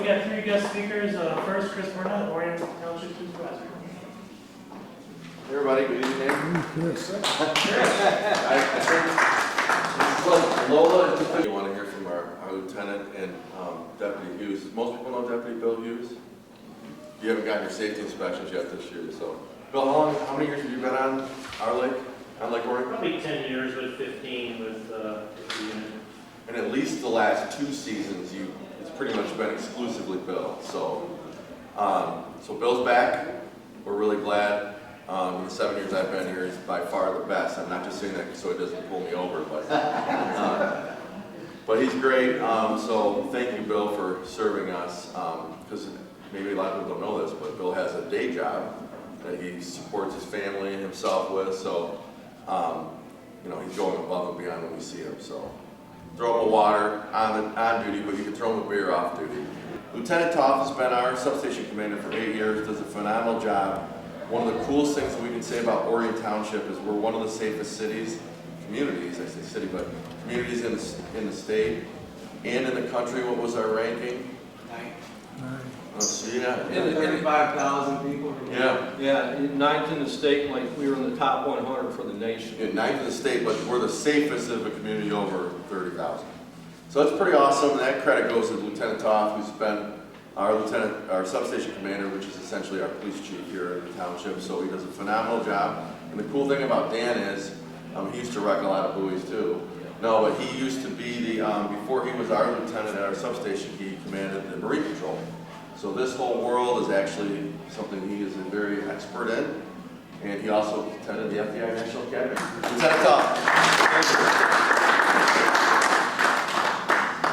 got three guest speakers. First, Chris Burnett, Orion Township Supervisor. Hey everybody, good evening. Yes. I think LOLA, you want to hear from our lieutenant and Deputy Hughes. Most people know Deputy Bill Hughes. You haven't gotten your safety inspections yet this year, so. Bill, how many years have you been on our lake, on Lake Orion? Probably 10 years with 15 with the unit. And at least the last 2 seasons, it's pretty much been exclusively Bill. So, so Bill's back. We're really glad. In the 7 years I've been here, he's by far the best. I'm not just saying that so he doesn't pull me over, but he's great. So thank you, Bill, for serving us. Because maybe a lot of people don't know this, but Bill has a day job that he supports his family and himself with. So, you know, he's going above and beyond when we see him. So throw him a water on duty, but you can throw him a beer off duty. Lieutenant Toff has been our substation commander for 8 years, does a phenomenal job. One of the coolest things that we can say about Orion Township is we're one of the safest communities, I say city, but communities in the state and in the country. What was our ranking? 9. So, yeah. 35,000 people. Yeah. Yeah, 9th in the state, like we were in the top 100 for the nation. Yeah, 9th in the state, but we're the safest of a community over 30,000. So that's pretty awesome, and that credit goes to Lieutenant Toff, who's been our substation commander, which is essentially our police chief here in the township. So he does a phenomenal job. And the cool thing about Dan is, he used to wreck a lot of buoys too. No, but he used to be before he was our lieutenant at our substation, he commanded the Marine Patrol. So this whole world is actually something he is very expert in. And he also attended the FBI National Academy. Lieutenant Toff.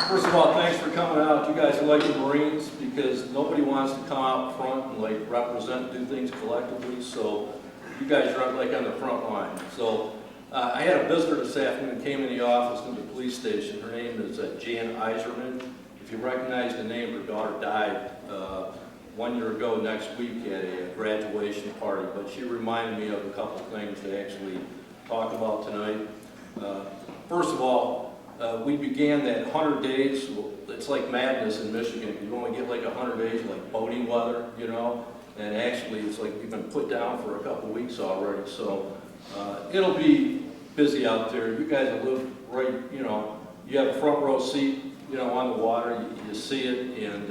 First of all, thanks for coming out. You guys are like the Marines because nobody wants to come out front and like represent, do things collectively. So you guys are like on the front line. So I had a visitor this afternoon, came in the office in the police station. Her name is Jan Iserman. If you recognize the name, her daughter died 1 year ago next week at a graduation party. But she reminded me of a couple things to actually talk about tonight. First of all, we began that 100 days. It's like madness in Michigan. You only get like 100 days, like boating weather, you know. And actually, it's like we've been put down for a couple weeks already. So it'll be busy out there. You guys live right, you know. You have a front row seat, you know, on the water. You see it, and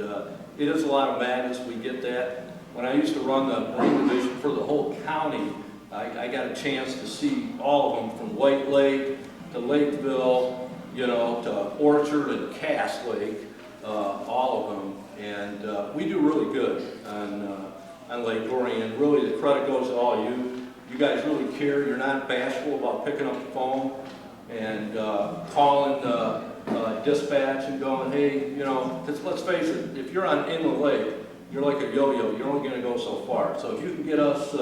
it is a lot of madness. We get that. When I used to run the Marine Division for the whole county, I got a chance to see all of them from White Lake to Lakeville, you know, to Orchard and Cass Lake, all of them, and we do really good on Lake Orion. Really, the credit goes to all you. You guys really care. You're not bashful about picking up the phone and calling dispatch and going, hey, you know, let's face it, if you're on Inland Lake, you're like a yo-yo. You're only going to go so far. So if you can get us,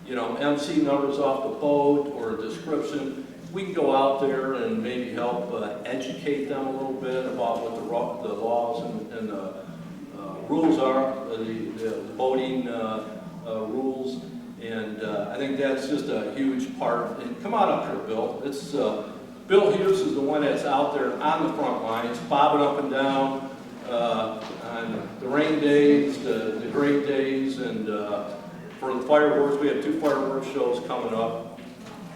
you know, MC numbers off the boat or a description, we can go out there and maybe help educate them a little bit about what the laws and the rules are, the boating rules. And I think that's just a huge part. And come on up here, Bill. It's Bill Hughes is the one that's out there on the front lines, bobbing up and down on the rain days, the great days, and for the fireworks. We have 2 fireworks shows coming up.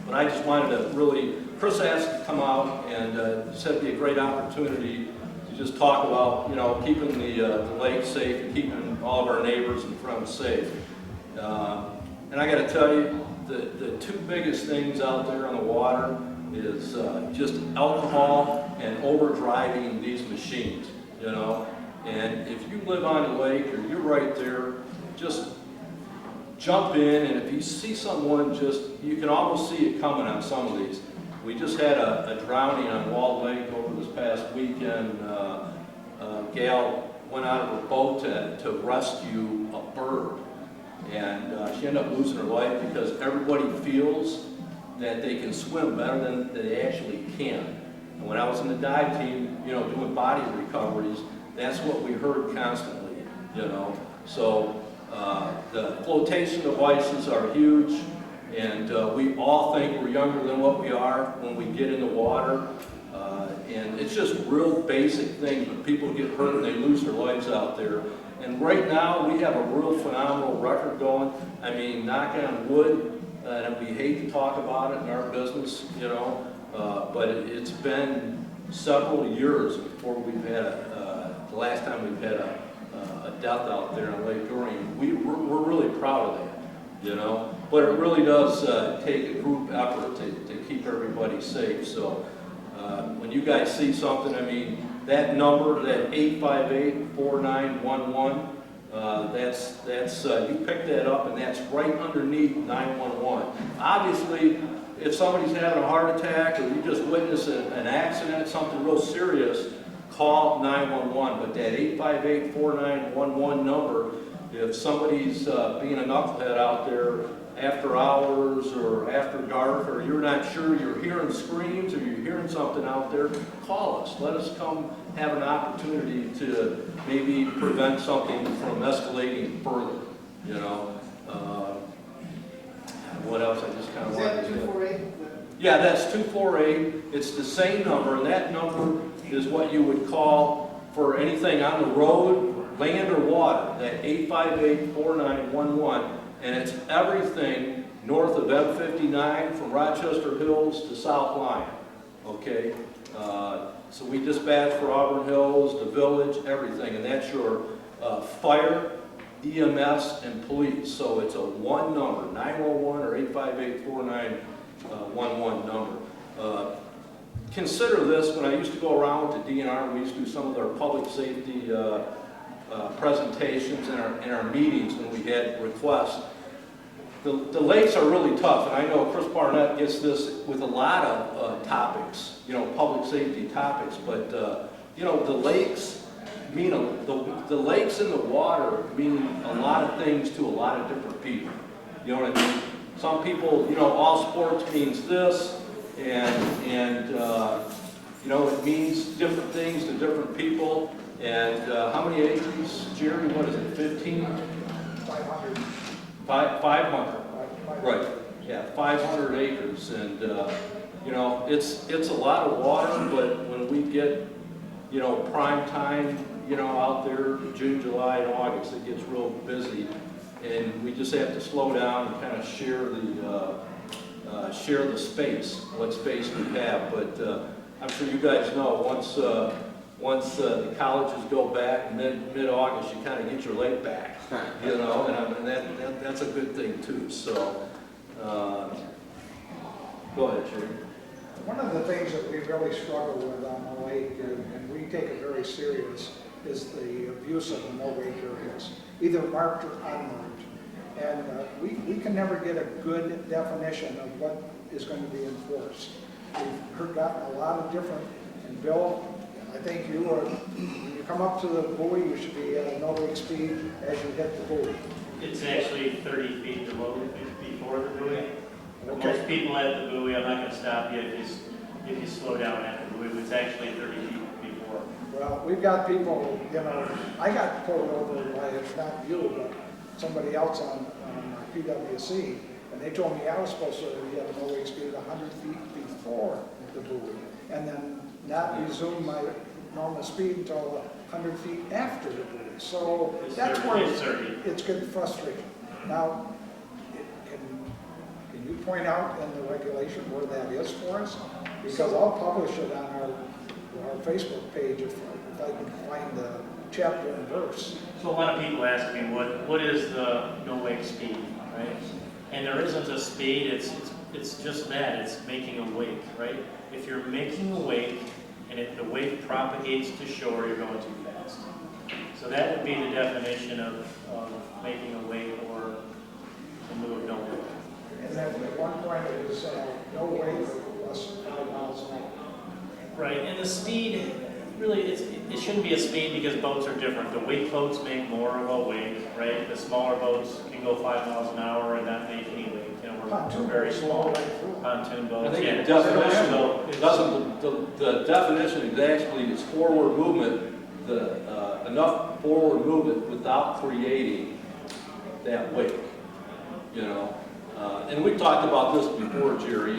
But I just wanted to really, Chris asked to come out and said it'd be a great opportunity to just talk about, you know, keeping the lake safe and keeping all of our neighbors and friends safe. And I got to tell you, the 2 biggest things out there on the water is just alcohol and overdriving these machines, you know. And if you live on the lake or you're right there, just jump in, and if you see someone, you can almost see it coming on some of these. We just had a drowning on Walled Lake over this past weekend. A gal went out of her boat to rescue a bird, and she ended up losing her life because everybody feels that they can swim better than they actually can. And when I was in the dive team, you know, doing body recoveries, that's what we heard constantly, you know. So the flotation devices are huge, and we all think we're younger than what we are when we get in the water. And it's just real basic things, but people get hurt and they lose their lives out there. And right now, we have a real phenomenal record going. I mean, knock on wood, and we hate to talk about it in our business, you know, but it's been several years before we've had the last time we've had a death out there on Lake Orion. We're really proud of that, you know, but it really does take a group effort to keep everybody safe. So when you guys see something, I mean, that number, that 858-4911, that's you pick that up, and that's right underneath 911. Obviously, if somebody's having a heart attack or you just witness an accident, something real serious, call 911. But that 858-4911 number, if somebody's being a knucklehead out there after hours or after dark, or you're not sure, you're hearing screams or you're hearing something out there, call us. Let us come have an opportunity to maybe prevent something from escalating further, you know. What else I just kind of wanted to... Is that 248? Yeah, that's 248. It's the same number, and that number is what you would call for anything on the road, land or water, that 858-4911, and it's everything north of M59 from Rochester Hills to South Lyon, okay? So we dispatch for Auburn Hills, the village, everything, and that's your fire, EMS, and police. So it's a one number, 911 or 858-4911 number. Consider this, when I used to go around to DNR, we used to do some of their public safety presentations in our meetings when we had requests. The lakes are really tough, and I know Chris Barnett gets this with a lot of topics, you know, public safety topics, but, you know, the lakes mean, the lakes and the water mean a lot of things to a lot of different people. You know what I mean? Some people, you know, all sports means this, and you know, it means different things to different people. And how many acres, Jerry? What is it, 15? 500. 500. Right. Yeah, 500 acres, and you know, it's a lot of water. But when we get, you know, prime time, you know, out there, June, July, and August, it gets real busy, and we just have to slow down and kind of share the space, what space we have. But I'm sure you guys know, once the colleges go back mid-August, you kind of get your lake back, you know, and that's a good thing too. So, go ahead, Jerry. One of the things that we really struggle with on the lake, and we take it very serious, is the abuse of the no-wake areas, either marked or unmarked. And we can never get a good definition of what is going to be enforced. We've gotten a lot of different, and Bill, I think when you come up to the buoy, you should be at a no-wake speed as you hit the buoy. It's actually 30 feet below, before the buoy. Okay. Most people at the buoy, I'm not going to stop you if you slow down at the buoy. It's actually 30 feet before. Well, we've got people, you know, I got pulled over by, it's not you, but somebody else on PWC, and they told me I was supposed to be at a no-wake speed 100 feet before the buoy, and then not resume my normal speed until 100 feet after the buoy. So that's where it's getting frustrating. Now, can you point out in the regulation where that is for us? Because I'll publish it on our Facebook page if I can find the chapter and verse. So a lot of people ask me, what is the no-wake speed, right? And there isn't a speed, it's just that, it's making a wake, right? If you're making a wake, and if the wake propagates to shore, you're going too fast. So that would be the definition of making a wake or a move no wake. And then at one point it was no wake less than 5 miles an hour. Right, and the speed, really, it shouldn't be a speed because boats are different. The wake boats make more of a wake, right? The smaller boats can go 5 miles an hour and not make any wake. You know, we're very small. Pontoon boats. I think yeah. the definition the definition is actually is forward movement, enough forward movement without creating that wake, you know. And we talked about this before, Jerry.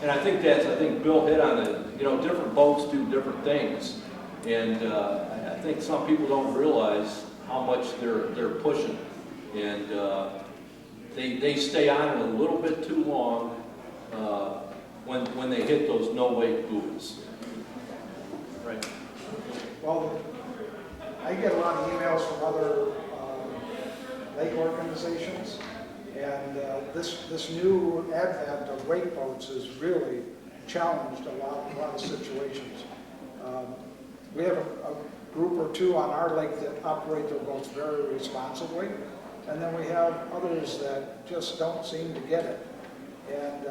And I think Bill hit on it, you know, different boats do different things. And I think some people don't realize how much they're pushing. And they stay on it a little bit too long when they hit those no-wake buoys. Right. Well, I get a lot of emails from other lake organizations, and this new advent of wake boats has really challenged a lot of situations. We have a group or two on our lake that operate their boats very responsibly, and then we have others that just don't seem to get it. And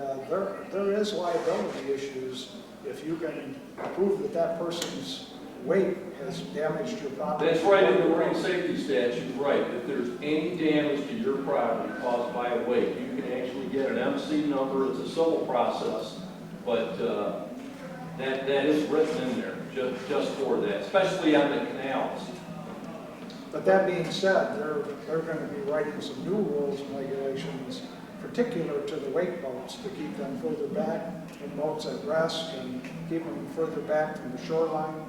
there is liability issues if you can prove that that person's wake has damaged your property. That's right in the marine safety statute, right. If there's any damage to your property caused by a wake, you can actually get an MC number. It's a civil process, but that is written in there just for that, especially on the canals. But that being said, they're going to be writing some new rules and regulations particular to the wake boats to keep them further back from boats at rest and keep them further back from the shoreline.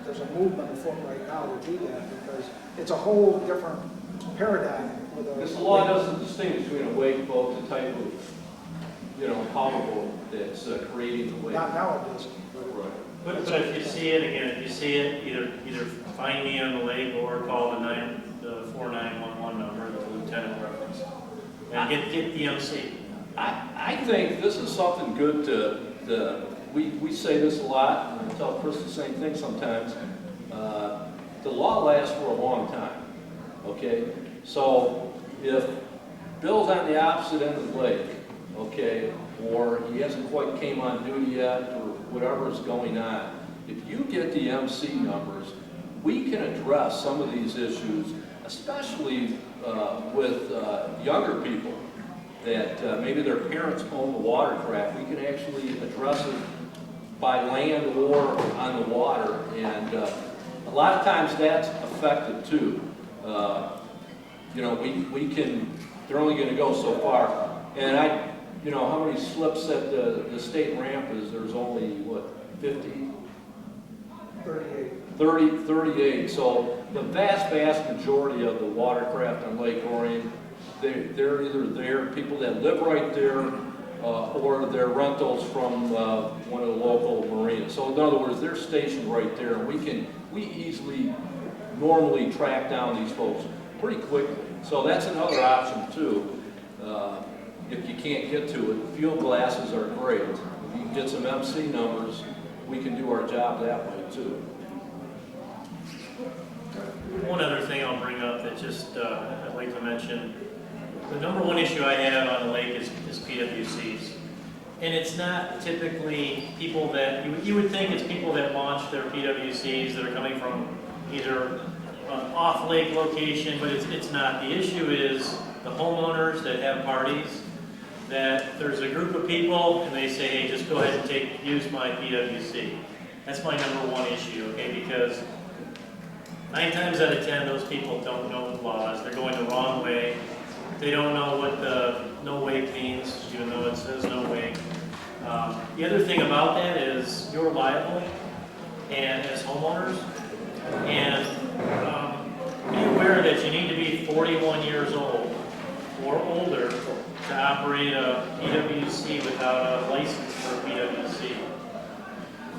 There's a movement afoot right now to do that because it's a whole different paradigm. This law doesn't distinguish between a wake boat and the type of, you know, power boat that's creating the wake. Not now it doesn't. Right. But if you see it, again, if you see it, either find me on the lake or call the 4911 number, the lieutenant reference, and get the MC. I think this is something good we say this a lot, and I tell Chris the same thing sometimes. The law lasts for a long time, okay? So if Bill's on the opposite end of the lake, okay, or he hasn't quite came on duty yet, or whatever is going on, if you get the MC numbers, we can address some of these issues, especially with younger people that maybe their parents own the watercraft. We can actually address it by land or on the water, and a lot of times that's effective too. You know, they're only going to go so far, and you know, how many slips at the state ramp is? There's only, what, 50? 38. 38. So the vast majority of the watercraft on Lake Orion, they're either there, people that live right there, or they're rentals from one of the local marinas. So in other words, they're stationed right there, and we easily normally track down these folks pretty quickly. So that's another option too. If you can't get to it, field glasses are great. If you can get some MC numbers, we can do our job that way too. One other thing I'll bring up that just I'd like to mention, the number one issue I have on the lake is PWCs. And it's not typically people that, you would think it's people that launch their PWCs that are coming from either an off-lake location, but it's not. The issue is the homeowners that have parties, that there's a group of people and they say, hey, just go ahead and use my PWC. That's my number one issue, okay? Because 9 times out of 10, those people don't know the laws. They're going the wrong way. They don't know what the no wake means, even though it says no wake. The other thing about that is you're liable, and as homeowners, and be aware that you need to be 41 years old or older to operate a PWC without a license for a PWC.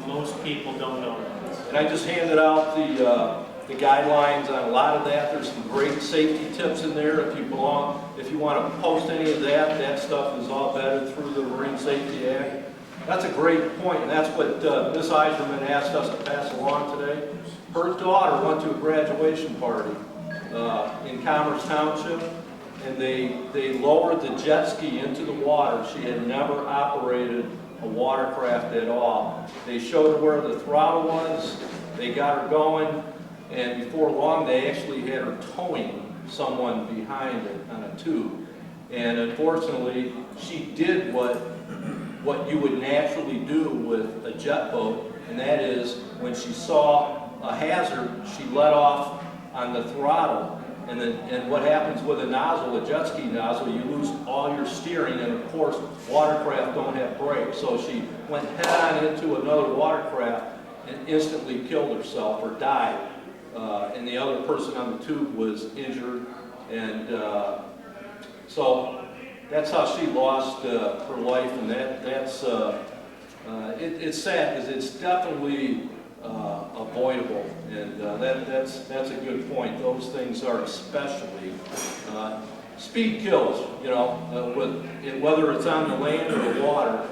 Most people don't know that. And I just handed out the guidelines on a lot of that. There's some great safety tips in there. If you want to post any of that stuff is all vetted through the Marine Safety Act. That's a great point, and that's what Ms. Eiserman asked us to pass along today. Her daughter went to a graduation party in Commerce Township, and they lowered the jet ski into the water. She had never operated a watercraft at all. They showed her where the throttle was, they got her going, and before long they actually had her towing someone behind it on a tube. And unfortunately, she did what you would naturally do with a jet boat, and that is when she saw a hazard, she let off on the throttle And what happens with a nozzle, a jet ski nozzle, you lose all your steering, and of course, watercraft don't have brakes. So she went head-on into another watercraft and instantly killed herself or died. And the other person on the tube was injured. And so that's how she lost her life, and that's it's sad because it's definitely avoidable, and that's a good point. Those things are especially speed kills, you know, whether it's on the land or the water,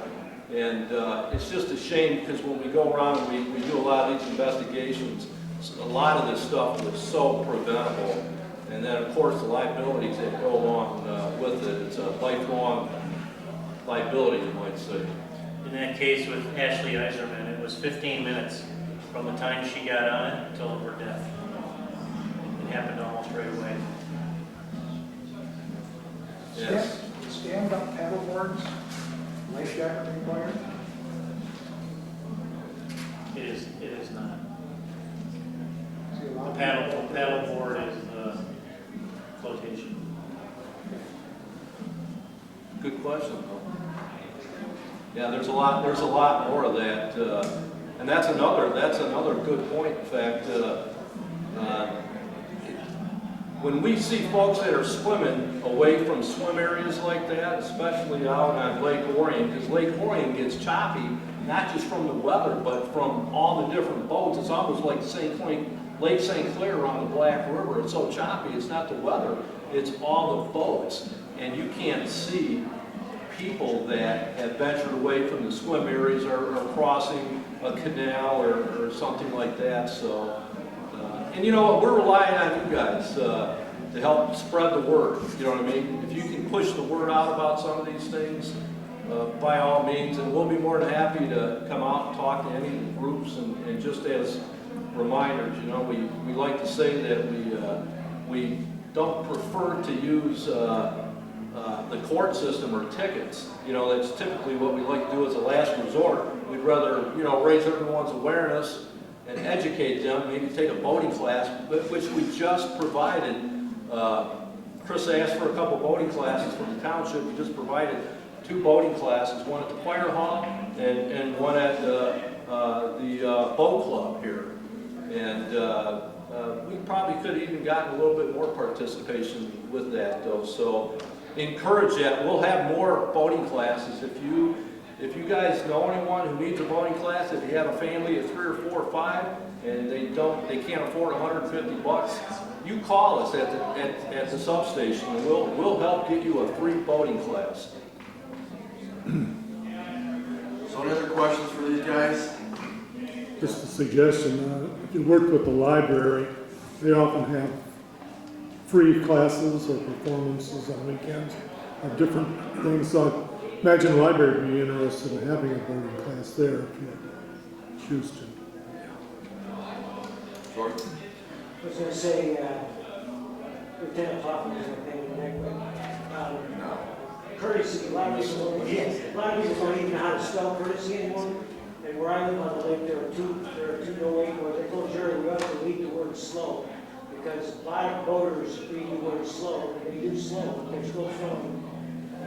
and it's just a shame because when we go around and we do a lot of these investigations, a lot of this stuff was so preventable. And then, of course, the liabilities that go along with it. It's a lifelong liability, you might say. In that case with Ashley Iserman, it was 15 minutes from the time she got on it until her death. It happened almost right away. Yes. Stand-up paddleboards, life jacket required? It is not. See a The lot of paddle board is the flotation. Good question, though. Yeah, there's a lot more of that, and that's another good point. In fact, when we see folks that are swimming away from swim areas like that, especially out on Lake Orion, because Lake Orion gets choppy, not just from the weather, but from all the different boats. It's almost like Lake St. Clair on the Black River. It's so choppy, it's not the weather, it's all the boats. And you can't see people that have ventured away from the swim areas or crossing a canal or something like that. So, and you know what, we're relying on you guys to help spread the word, you know what I mean? If you can push the word out about some of these things, by all means, and we'll be more than happy to come out and talk to any of the groups, and just as reminders, you know, we like to say that we don't prefer to use the court system or tickets. You know, that's typically what we like to do as a last resort. We'd rather, you know, raise everyone's awareness and educate them, maybe take a boating class, which we just provided. Chris asked for a couple boating classes from the township. We just provided 2 boating classes, one at the fire hall and one at the boat club here. And we probably could have even gotten a little bit more participation with that, though. So encourage that. We'll have more boating classes. If you guys know anyone who needs a boating class, if you have a family of 3 or 4 or 5 and they can't afford $150, you call us at the substation and we'll help get you a free boating class. So any other questions for these guys? Just a suggestion, if you work with the library, they often have free classes or performances on weekends of different things. So I imagine the library would be interested in having a boating class there if you choose to. George? I was going to say, Lieutenant Hoffman is a pain in the neck, but No. courtesy, a lot of people don't even know how to spell courtesy anymore. And where I live on the lake, there are two no-wake words. I told Jerry we ought to delete the word slow, because a lot of boaters read the word slow, and they do slow, but they're still throwing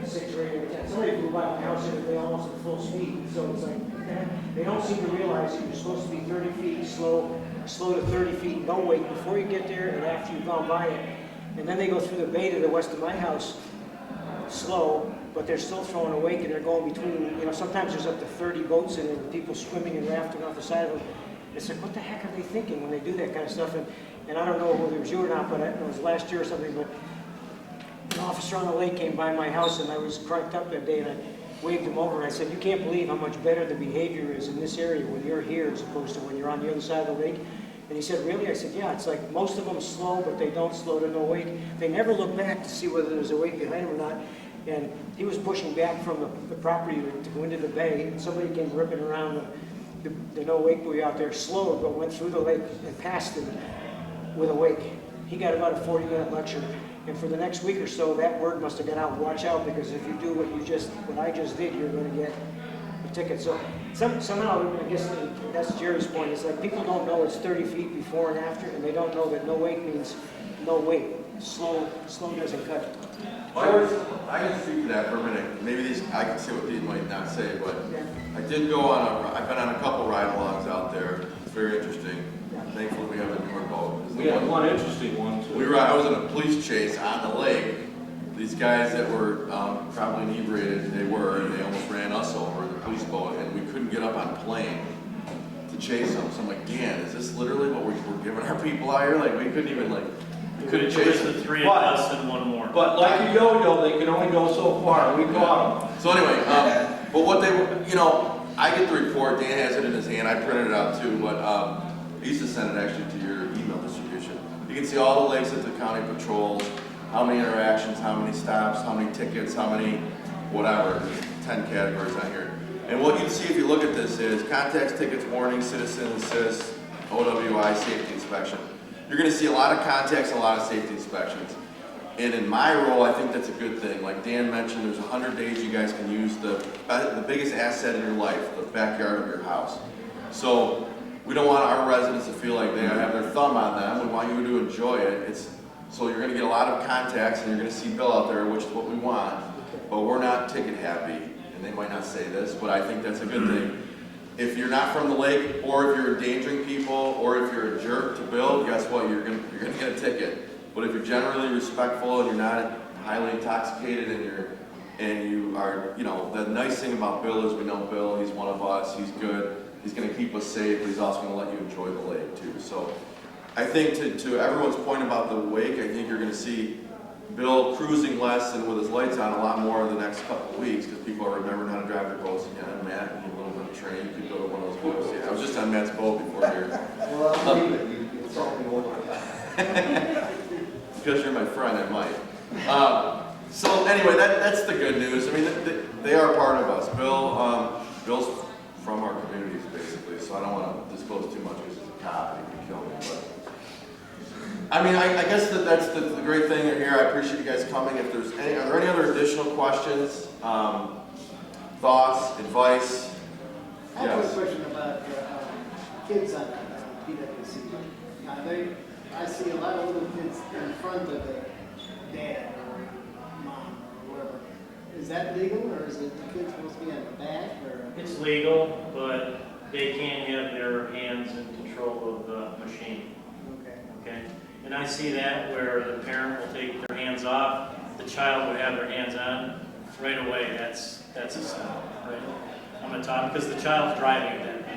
6 or 8 or 10. Somebody flew by my house and they almost at full speed, so it's like, they don't seem to realize that you're supposed to be 30 feet slow to 30 feet no wake before you get there and after you've gone by it. And then they go through the bay to the west of my house slow, but they're still throwing a wake and they're going between, you know, sometimes there's up to 30 boats in it and people swimming and rafting off the side of them. It's like, what the heck are they thinking when they do that kind of stuff? And I don't know whether it was you or not, but it was last year or something, but an officer on the lake came by my house and I was cranked up that day and I waved him over and I said, you can't believe how much better the behavior is in this area when you're here as opposed to when you're on the other side of the lake. And he said, really? I said, yeah, it's like most of them slow, but they don't slow to no wake. They never look back to see whether there's a wake behind them or not. And he was pushing back from the property to go into the bay, and somebody came ripping around the no wake buoy out there slow, but went through the lake and passed him with a wake. He got about a 40-minute lecture. And for the next week or so, that word must have got out. Watch out, because if you do what I just did, you're going to get a ticket. So somehow, I guess that's Jerry's point, it's like people don't know it's 30 feet before and after, and they don't know that no wake means no wake. Slow doesn't cut it. I can speak to that for a minute. Maybe I can see what these might not say, but I did go I've been on a couple ride-alongs out there. It's very interesting. Thankfully, we have a newer boat. We had one interesting one too. I was in a police chase on the lake. These guys that were probably inebriated, and they almost ran us over, the police boat, and we couldn't get up on plane to chase them. So I'm like, Dan, is this literally what we're giving our people out here? Like, we couldn't even, we couldn't It chase was them. the three of us and one more. But like a yo-yo, they can only go so far. We caught them. So anyway, but what they were, I get the report, Dan has it in his hand, I printed it out too, but I used to send it actually to your email distribution. You can see all the lakes that the county patrols, how many interactions, how many stops, how many tickets, how many whatever, there's 10 categories on here. And what you see if you look at this is contacts, tickets, warnings, citizen assist, OWI, safety inspection. You're gonna see a lot of contacts, a lot of safety inspections. And in my role, I think that's a good thing. Like Dan mentioned, there's 100 days you guys can use the biggest asset in your life, the backyard of your house. So we don't want our residents to feel like they have their thumb on them. We want you to enjoy it. So you're gonna get a lot of contacts and you're gonna see Bill out there, which is what we want, but we're not ticket happy. And they might not say this, but I think that's a good thing. If you're not from the lake, or if you're endangering people, or if you're a jerk to Bill, guess what? You're gonna get a ticket. But if you're generally respectful and you're not highly intoxicated and you are, the nice thing about Bill is we know Bill, he's one of us, he's good, he's gonna keep us safe, but he's also gonna let you enjoy the lake too. So I think to everyone's point about the wake, I think you're gonna see Bill cruising less and with his lights on a lot more in the next couple of weeks because people are remembering how to drive their boats again. And Matt, you need a little bit of training, you could go to one of those boats. Yeah, I was just on Matt's boat before here. Well, I'll leave it. You insult me one more time. Because you're my friend, I might. So anyway, that's the good news. I mean, they are part of us. Bill's from our communities, basically, so I don't want to disclose too much because he's a cop and he could kill me. But I mean, I guess that's the great thing here. I appreciate you guys coming. If there's are there any other additional questions, thoughts, advice? I have Yes. a question about kids on PWC. I see a lot of little kids in front of the dad or mom or whoever. Is that legal, or is it the kids supposed to be on the back? Or It's legal, but they can't have their hands in control of the machine, okay. okay? And I see that where the parent will take their hands off, the child would have their hands on, right away, that's a stop, right? I'm gonna talk, because the child's driving at that point.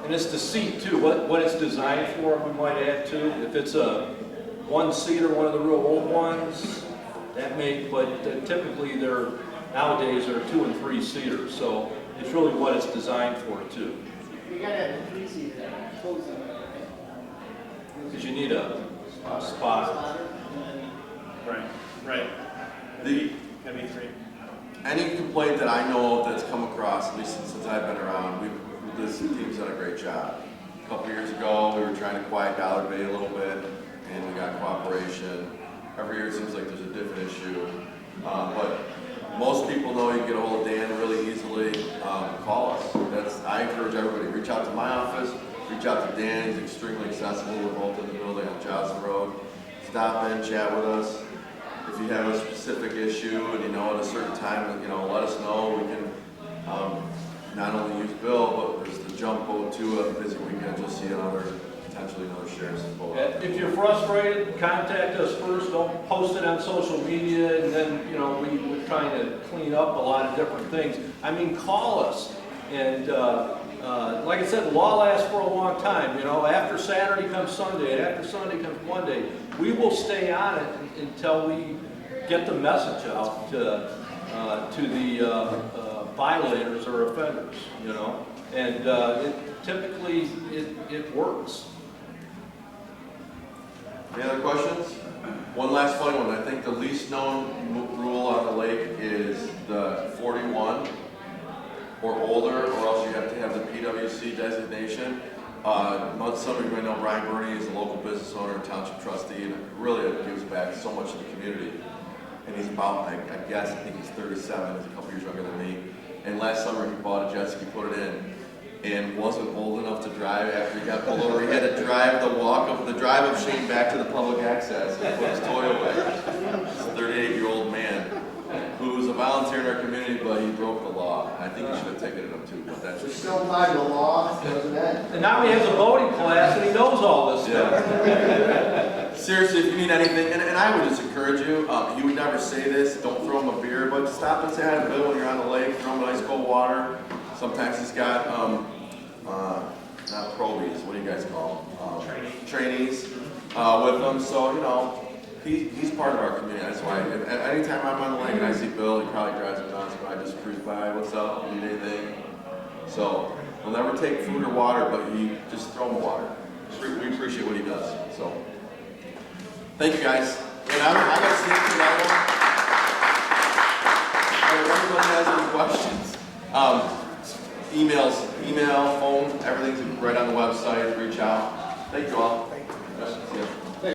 And it's the seat too, what it's designed for, we might add too. If it's a one-seater, one of the real old ones, but typically nowadays they're 2- and 3-seaters, so it's really what it's designed for too. You gotta have a 3-seater closing, right? Because you need a spot. Spotter, and then Right. Gotta be 3. Any complaint that I know of that's come across, at least since I've been around, this team's done a great job. A couple years ago, we were trying to quiet Dollar Bay a little bit, and we got cooperation. Every year it seems like there's a different issue. But most people know you can get a hold of Dan really easily. Call us. I encourage everybody, reach out to my office, reach out to Dan, he's extremely accessible. We're both in the building on Johnson Road. Stop in, chat with us. If you have a specific issue and at a certain time, let us know. We can not only use Bill, but there's the jump boat too. A busy weekend, you'll see potentially another sheriff's boat. If you're frustrated, contact us first. Don't post it on social media, and then we're trying to clean up a lot of different things. I mean, call us, and like I said, the law lasts for a long time. After Saturday comes Sunday, and after Sunday comes Monday. We will stay on it until we get the message out to the violators or offenders. And typically it works. Any other questions? One last funny one. I think the least known rule on the lake is the 41 or older, or else you have to have the PWC designation. Some of you may know Brian Burney is a local business owner and township trustee, and really it gives back so much to the community. And he's about, I think he's 37, he's a couple years younger than me. And last summer he bought a jet ski, put it in, and wasn't old enough to drive after he got pulled over. He had to drive the drive of shame back to the public access and put his toy away. This 38-year-old man who's a volunteer in our community, but he broke the law. I think he should have ticketed him too, but that's There's just. still time, the law doesn't end. And now he has a voting class and he knows all this stuff. Yeah. Seriously, if you need anything, and I would just encourage you, you would never say this, don't throw him a beer, but stop and say hi to Bill when you're on the lake, throw him ice cold water. Sometimes he's got, not probies, what do you guys call them? Trainees with him, so, you know, he's part of our community. That's why, anytime I'm on the lake and I see Bill, he probably drives me nuts, but I just cruise by, what's up, need anything? So, we'll never take food or water, but you just throw him water. We appreciate what he does, so. Thank you, guys. And I got to sneak to that one. If anyone has any questions, email, phone, everything's right on the website. Reach out. Thank you all. Thank you. Yeah, see ya.